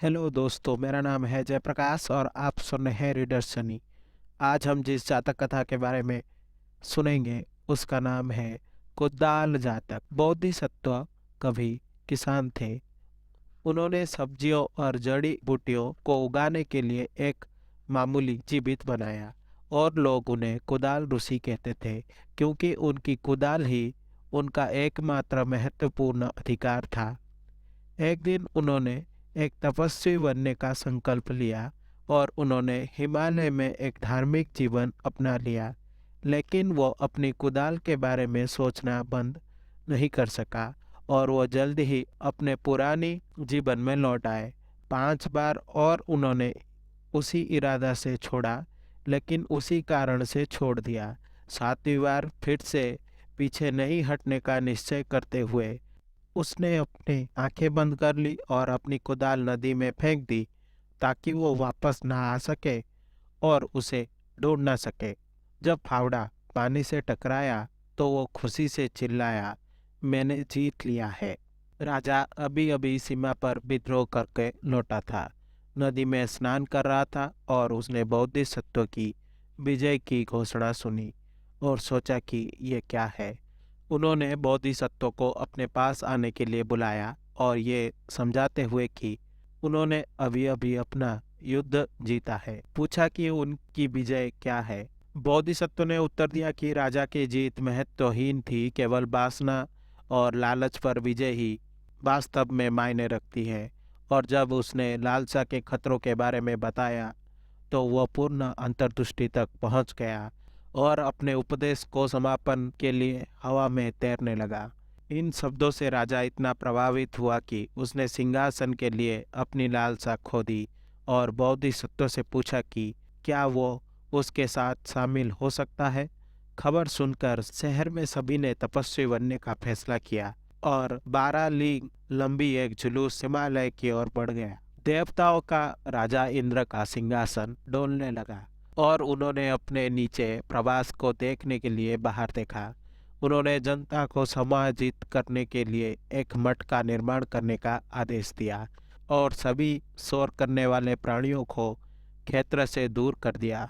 Hello दोस्तों, मेरा नाम है जयप्रकाश और आप सुन रहे हैं रीडर सनी। आज हम जिस जातक कथा के बारे में सुनेंगे उसका नाम है कुदाल जातक। बोधिसत्व कभी किसान थे। उन्होंने सब्जियों और जड़ी बूटियों को उगाने के लिए एक मामूली जीवित बनाया और लोग उन्हें कुदाल ऋषि कहते थे, क्योंकि उनकी कुदाल ही उनका एकमात्र महत्वपूर्ण अधिकार था। एक दिन उन्होंने एक तपस्वी बनने का संकल्प लिया और उन्होंने हिमालय में एक धार्मिक जीवन अपना लिया, लेकिन वो अपनी कुदाल के बारे में सोचना बंद नहीं कर सका और वो जल्द ही अपने पुरानी जीवन में लौट आए। 5 बार और उन्होंने उसी इरादा से छोड़ा, लेकिन उसी कारण से छोड़ दिया। 7वीं बार फिर से पीछे नहीं हटने का निश्चय करते हुए उसने अपनी आंखें बंद कर ली और अपनी कुदाल नदी में फेंक दी, ताकि वो वापस ना आ सके और उसे ढूंढ ना सके। जब फावड़ा पानी से टकराया तो वो खुशी से चिल्लाया, मैंने जीत लिया है। राजा अभी अभी सीमा पर विद्रोह करके लौटा था, नदी में स्नान कर रहा था और उसने बोधिसत्व की विजय की घोषणा सुनी और सोचा कि ये क्या है। उन्होंने बोधिसत्व को अपने पास आने के लिए बुलाया और ये समझाते हुए कि उन्होंने अभी अभी अपना युद्ध जीता है, पूछा कि उनकी विजय क्या है। बोधिसत्व ने उत्तर दिया कि राजा की जीत महत्वहीन थी, केवल वासना और लालच पर विजय ही वास्तव में मायने रखती है। और जब उसने लालसा के खतरों के बारे में बताया तो वह पूर्ण अंतर्दृष्टि तक पहुंच गया और अपने उपदेश को समापन के लिए हवा में तैरने लगा। इन शब्दों से राजा इतना प्रभावित हुआ कि उसने सिंहासन के लिए अपनी लालसा खो दी और बोधिसत्व से पूछा कि क्या वो उसके साथ शामिल हो सकता है। खबर सुनकर शहर में सभी ने तपस्वी बनने का फैसला किया और 12 लीग लंबी एक जुलूस हिमालय की ओर बढ़ गया। देवताओं का राजा इंद्र का सिंहासन डोलने लगा और उन्होंने अपने नीचे प्रवास को देखने के लिए बाहर देखा। उन्होंने जनता को समाजित करने के लिए एक मठ का निर्माण करने का आदेश दिया और सभी शोर करने वाले प्राणियों को क्षेत्र से दूर कर दिया।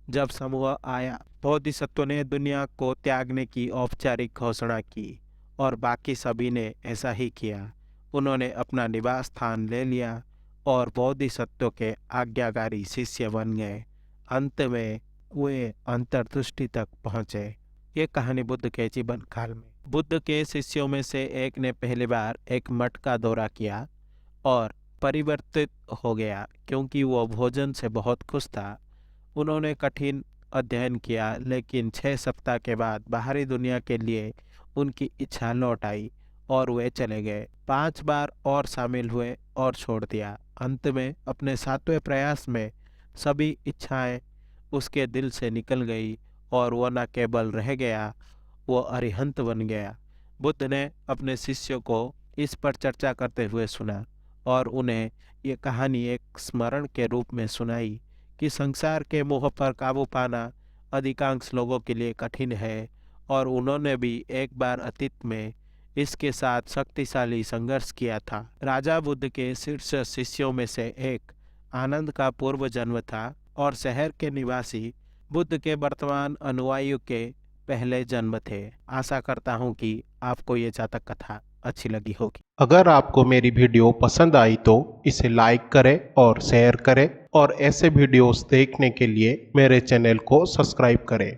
जब समूह आया, बोधिसत्व ने दुनिया को त्यागने की औपचारिक घोषणा की और बाकी सभी ने ऐसा ही किया। उन्होंने अपना निवास स्थान ले लिया और बोधिसत्व के आज्ञाकारी शिष्य बन गए। अंत में वे अंतर्दृष्टि तक पहुंचे। ये कहानी बुद्ध के जीवन काल में। बुद्ध के शिष्यों में से एक ने पहली बार एक मठ का दौरा किया और परिवर्तित हो गया, क्योंकि वो भोजन से बहुत खुश था। उन्होंने कठिन अध्ययन किया, लेकिन 6 सप्ताह के बाद बाहरी दुनिया के लिए उनकी इच्छा लौट आई और वे चले गए। 5 बार और शामिल हुए और छोड़ दिया। अंत में अपने 7वें प्रयास में सभी इच्छाएं उसके दिल से निकल गई और वह न केवल रह गया, वो अरिहंत बन गया। बुद्ध ने अपने शिष्यों को इस पर चर्चा करते हुए सुना और उन्हें ये कहानी एक स्मरण के रूप में सुनाई कि संसार के मोह पर काबू पाना अधिकांश लोगों के लिए कठिन है और उन्होंने भी एक बार अतीत में इसके साथ शक्तिशाली संघर्ष किया था। राजा बुद्ध के शीर्ष शिष्यों में से एक आनंद का पूर्व जन्म था और शहर के निवासी बुद्ध के वर्तमान अनुयायियों के पहले जन्म थे। आशा करता हूँ कि आपको ये जातक कथा अच्छी लगी होगी। अगर आपको मेरी वीडियो पसंद आई तो इसे लाइक करें और शेयर करें और ऐसे वीडियोस देखने के लिए मेरे चैनल को सब्सक्राइब करें।